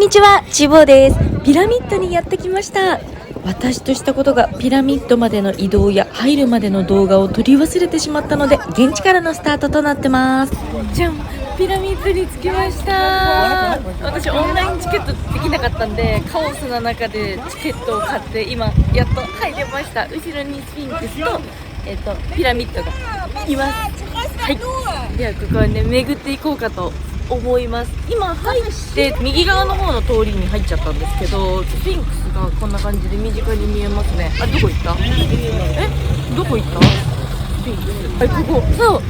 にちは、ちぼうです。ピラミッドにやってきました。私としたことがピラミッドまでの移動や入るまでの動画を撮り忘れてしまったので、現地からのスタートとなってます。じゃん、ピラミッドに着きました。私オンラインチケットできなかったんで、カオスな中でチケットを買って今やっと入れました。後ろにスフィンクスと、ピラミッドがいます。はい、ではここはね、巡っていこうかと思います。今入って右側の方の通りに入っちゃったんですけど、スフィンクスがこんな感じで身近に見えますね。あ、どこ行った？どこ行った？スフィンクス。ここ。そう。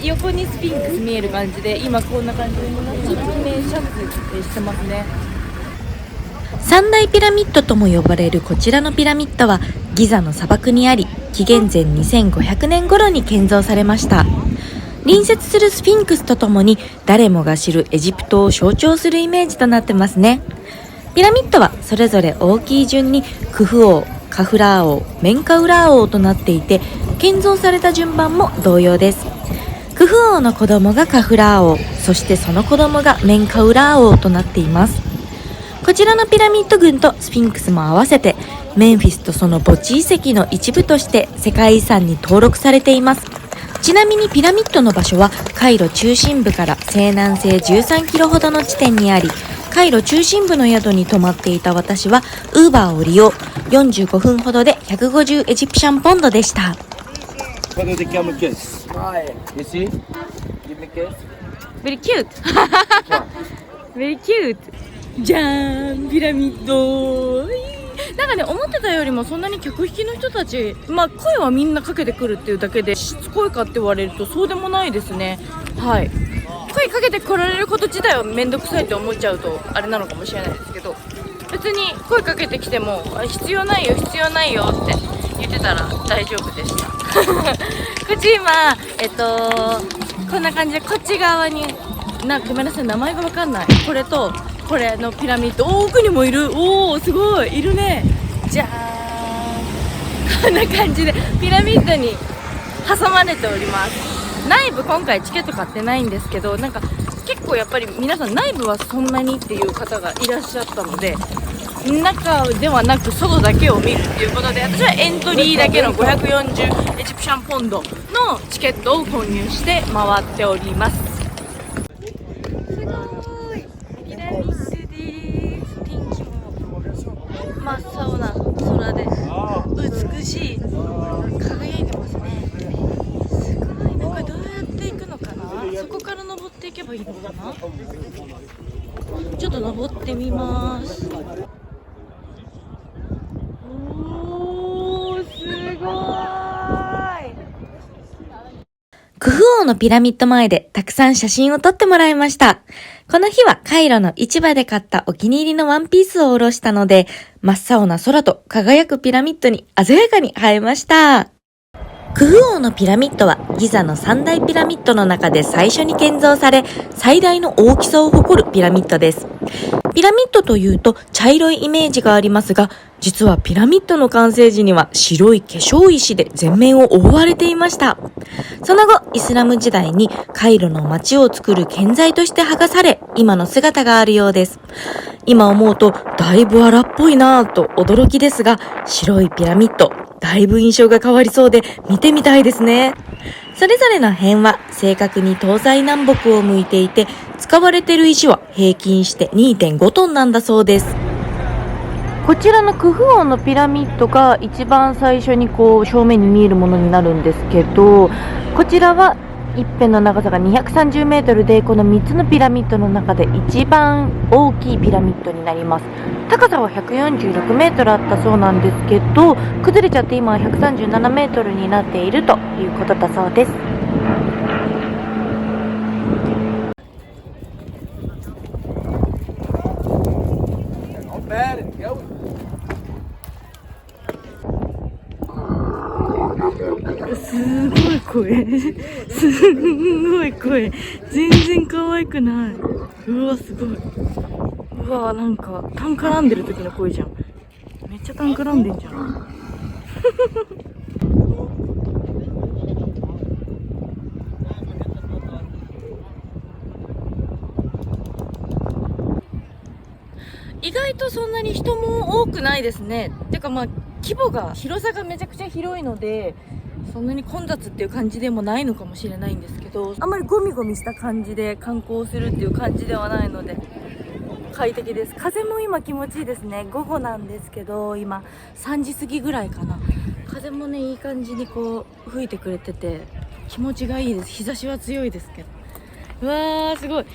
横にスフィンクス見える感じで、今こんな感じで説明シャツしてますね。三大ピラミッドとも呼ばれるこちらのピラミッドはギザの砂漠にあり、紀元前2500年頃に建造されました。隣接するスフィンクスとともに誰もが知るエジプトを象徴するイメージとなってますね。ピラミッドはそれぞれ大きい順にクフ王、カフラー王、メンカウラー王となっていて、建造された順番も同様です。クフ王の子供がカフラー王、そしてその子供がメンカウラー王となっています。こちらのピラミッド群とスフィンクスも合わせてメンフィスとその墓地遺跡の一部として世界遺産に登録されています。ちなみにピラミッドの場所はカイロ中心部から西南西13キロほどの地点にあり、カイロ中心部の宿に泊まっていた私はウーバーを利用。45分ほどで150エジプシャンポンドでした。Very cute. Very cute. じゃーん、ピラミッド。なんかね、思ってたよりもそんなに客引きの人たち、声はみんなかけてくるっていうだけで、しつこいかって言われるとそうでもないですね。はい、声かけて来られること自体はめんどくさいって思っちゃうとあれなのかもしれないですけど、別に声かけてきても必要ないよ必要ないよって言ってたら大丈夫でした。こっち今こんな感じで、こっち側にごめんなさい、名前がわかんない、これとこれのピラミッド、奥にもいる。おー、すごいいるね。じゃーん、こんな感じでピラミッドに挟まれております。内部今回チケット買ってないんですけど、なんか結構やっぱり皆さん内部はそんなにっていう方がいらっしゃったので、中ではなく外だけを見るっていうことで、私はエントリーだけの540エジプシャンポンドのチケットを購入して回っております。真っ青な空です。美しい、輝いてますね。すごい。なんかどうやって行くのかな。そこから登っていけばいいのかな。ちょっと登ってみます。おー、すごい。クフ王のピラミッド前でたくさん写真を撮ってもらいました。この日はカイロの市場で買ったお気に入りのワンピースを下ろしたので、真っ青な空と輝くピラミッドに鮮やかに映えました。クフ王のピラミッドはギザの三大ピラミッドの中で最初に建造され、最大の大きさを誇るピラミッドです。ピラミッドというと茶色いイメージがありますが、実はピラミッドの完成時には白い化粧石で全面を覆われていました。その後、イスラム時代にカイロの街を作る建材として剥がされ、今の姿があるようです。今思うとだいぶ荒っぽいなぁと驚きですが、白いピラミッド、だいぶ印象が変わりそうで見てみたいですね。それぞれの辺は正確に東西南北を向いていて、使われている石は平均して 2.5 トンなんだそうです。こちらのクフ王のピラミッドが一番最初に正面に見えるものになるんですけど、こちらは一辺の長さが230メートルで、この3つのピラミッドの中で一番大きいピラミッドになります。高さは146メートルあったそうなんですけど、崩れちゃって今は137メートルになっているということだそうです。すごい声すごい声、全然可愛くない。うわ、すごい。うわ、なんかタン絡んでる時の声じゃん。めっちゃタン絡んでんじゃん。外とそんなに人も多くないですね。てかまあ規模が広さがめちゃくちゃ広いのでそんなに混雑っていう感じでもないのかもしれないんですけど、あんまりゴミゴミした感じで観光するっていう感じではないので快適です。風も今気持ちいいですね。午後なんですけど今3時過ぎぐらいかな。風もねいい感じにこう吹いてくれてて気持ちがいいです。日差しは強いですけど、うわーすごい。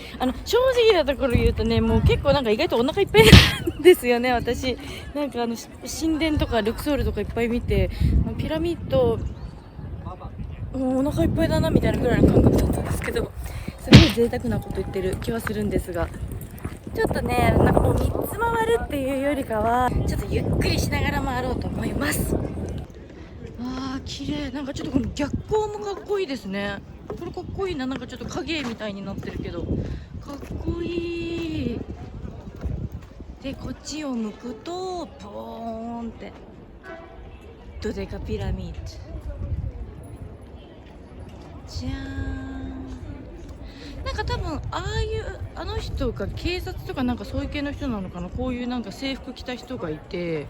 正直なところ言うとね、もう結構なんか意外とお腹いっぱいなんですよね。私なんか神殿とかルクソールとかいっぱい見てピラミッドもうお腹いっぱいだなみたいなぐらいの感覚だったんですけど、すごい贅沢なこと言ってる気はするんですが、ちょっとねなんかもう3つ回るっていうよりかはちょっとゆっくりしながら回ろうと思います。あー綺麗。なんかちょっとこの逆光もかっこいいですね。これかっこいいな。なんかちょっと影みたいになってるけどかっこいい。でこっちを向くとボーンってドデカピラミッドじゃーん。なんか多分ああいうあの人が警察とかなんかそういう系の人なのかな。こういうなんか制服着た人がいて、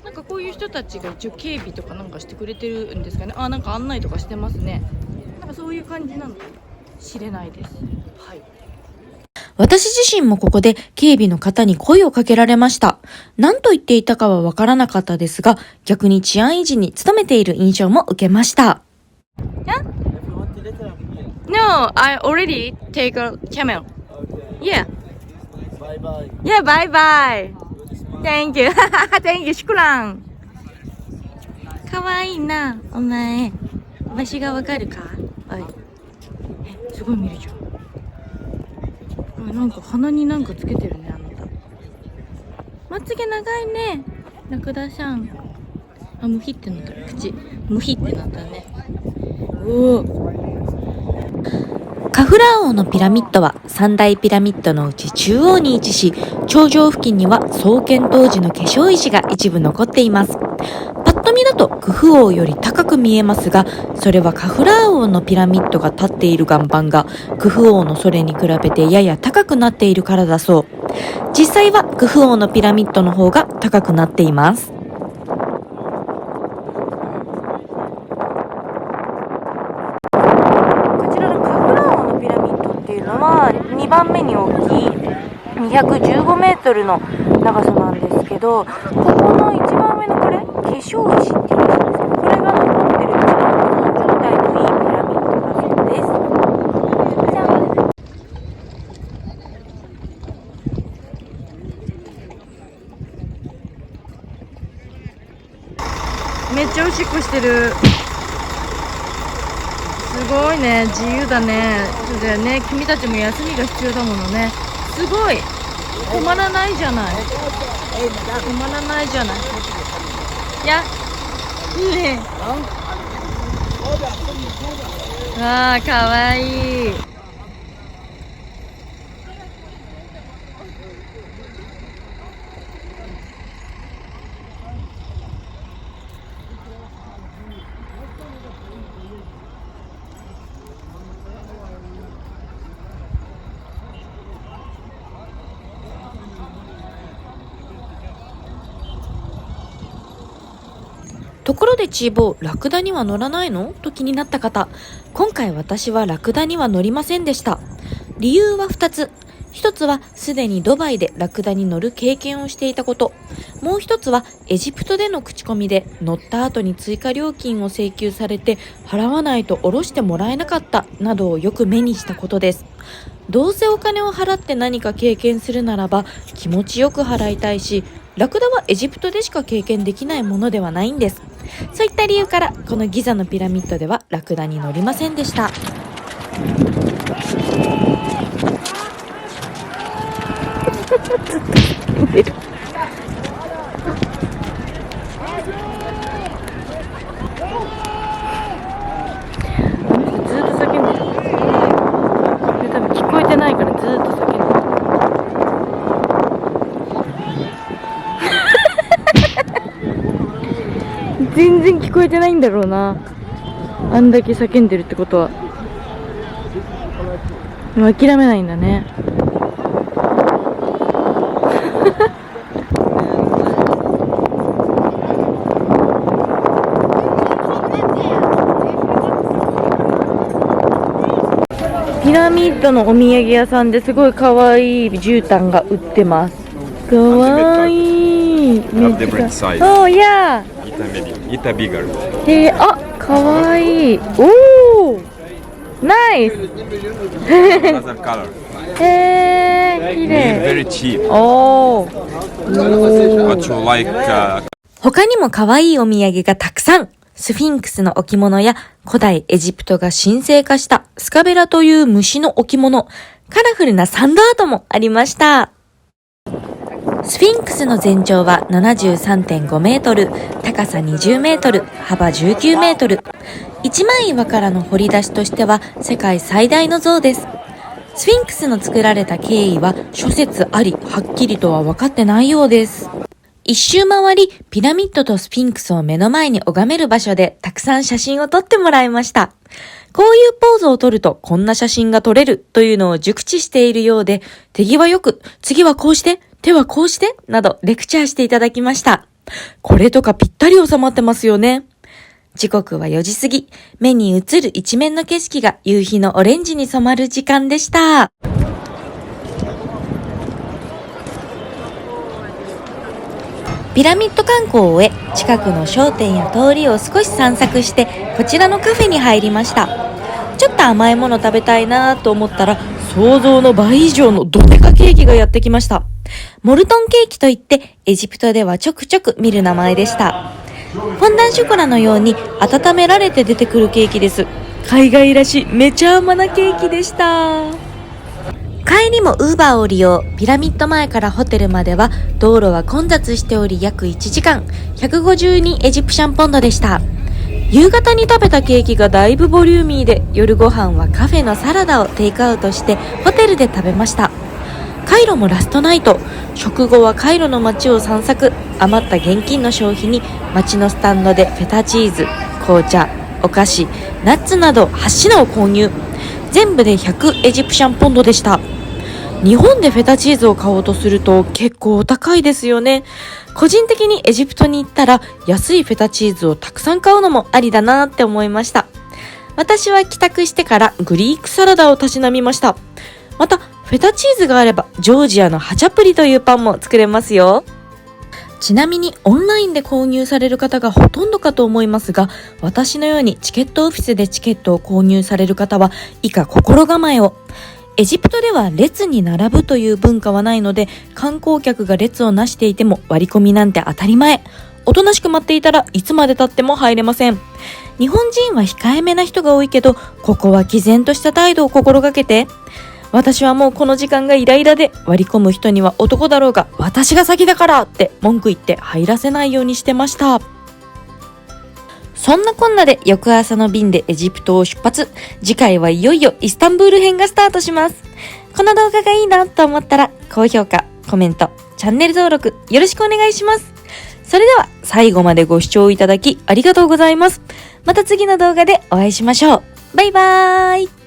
なんかこういう人たちが一応警備とかなんかしてくれてるんですかね。あ、なんか案内とかしてますね。なんかそういう感じなのかもしれないです。はい。私自身もここで警備の方に声をかけられました。何と言っていたかはわからなかったですが、逆に治安維持に努めている印象も受けました。No, I already take a camel. Yeah. Bye bye. Yeah, bye bye. Thank you. Thank you. シュクラン。かわいいな、お前。場所がわかるか？はい。すごい見るじゃん。なんか鼻になんかつけてるね、あなた。まつげ長いね、ラクダさん。あ、ムヒってなった。口。ムヒってなったね。おお。カフラー王のピラミッドは三大ピラミッドのうち中央に位置し、頂上付近には創建当時の化粧石が一部残っています。パッと見だとクフ王より高く見えますが、それはカフラー王のピラミッドが立っている岩盤がクフ王のそれに比べてやや高くなっているからだそう。実際はクフ王のピラミッドの方が高くなっています。2番目に大きい215メートルの長さなんですけど、ここの一番上のこれ化粧石っていうらしいんですけど、これが残ってる一番保存状態のいいピラミッドだそうです。じゃん。めっちゃおしっこしてる。すごいね、自由だね。そうだよね、君たちも休みが必要だものね。すごい止まらないじゃない。止まらないじゃない。いやいいね。あーかわいい。ところでチーボー、ラクダには乗らないの？と気になった方、今回私はラクダには乗りませんでした。理由は2つ。1つはすでにドバイでラクダに乗る経験をしていたこと。もう1つはエジプトでの口コミで乗った後に追加料金を請求されて払わないと下ろしてもらえなかったなどをよく目にしたことです。どうせお金を払って何か経験するならば気持ちよく払いたいし、ラクダはエジプトでしか経験できないものではないんです。そういった理由からこのギザのピラミッドではラクダに乗りませんでした。ずっと叫んでる。多分聞こえてないからずっと叫んでる。全然聞こえてないんだろうな、あんだけ叫んでるってことは。でも諦めないんだね。ピラミッドのお土産屋さんですごい可愛い絨毯が売ってます。可愛い。Have different size. Oh yeah. Ita medium, Ita bigger. あ、可愛い。おお。ナイス。Another color. 綺麗。 Very cheap. おお。But you like 他にも可愛いお土産がたくさん。スフィンクスの置物や古代エジプトが神聖化したスカベラという虫の置物、カラフルなサンドアートもありました。スフィンクスの全長は 73.5 メートル、高さ20メートル、幅19メートル。一枚岩からの掘り出しとしては世界最大の像です。スフィンクスの作られた経緯は諸説あり、はっきりとは分かってないようです。一周回り、ピラミッドとスフィンクスを目の前に拝める場所でたくさん写真を撮ってもらいました。こういうポーズを撮るとこんな写真が撮れるというのを熟知しているようで、手際よく、次はこうして、手はこうして、などレクチャーしていただきました。これとかぴったり収まってますよね。時刻は4時過ぎ、目に映る一面の景色が夕日のオレンジに染まる時間でした。ピラミッド観光を終え、近くの商店や通りを少し散策して、こちらのカフェに入りました。ちょっと甘いもの食べたいなと思ったら、想像の倍以上のドデカケーキがやってきました。モルトンケーキといって、エジプトではちょくちょく見る名前でした。フォンダンショコラのように温められて出てくるケーキです。海外らしいめちゃ甘なケーキでした。帰りもウーバーを利用。ピラミッド前からホテルまでは道路は混雑しており約1時間、152エジプシャンポンドでした。夕方に食べたケーキがだいぶボリューミーで、夜ご飯はカフェのサラダをテイクアウトしてホテルで食べました。カイロもラストナイト。食後はカイロの街を散策。余った現金の消費に街のスタンドでフェタチーズ、紅茶、お菓子、ナッツなど8品を購入。全部で100エジプシャンポンドでした。日本でフェタチーズを買おうとすると結構お高いですよね。個人的にエジプトに行ったら安いフェタチーズをたくさん買うのもありだなって思いました。私は帰宅してからグリークサラダをたしなみました。またフェタチーズがあればジョージアのハチャプリというパンも作れますよ。ちなみにオンラインで購入される方がほとんどかと思いますが、私のようにチケットオフィスでチケットを購入される方は以下心構えを。エジプトでは列に並ぶという文化はないので、観光客が列をなしていても割り込みなんて当たり前。おとなしく待っていたらいつまで経っても入れません。日本人は控えめな人が多いけど、ここは毅然とした態度を心がけて。私はもうこの時間がイライラで、割り込む人には男だろうが私が先だからって文句言って入らせないようにしてました。そんなこんなで翌朝の便でエジプトを出発。次回はいよいよイスタンブール編がスタートします。この動画がいいなと思ったら高評価、コメント、チャンネル登録よろしくお願いします。それでは最後までご視聴いただきありがとうございます。また次の動画でお会いしましょう。バイバーイ。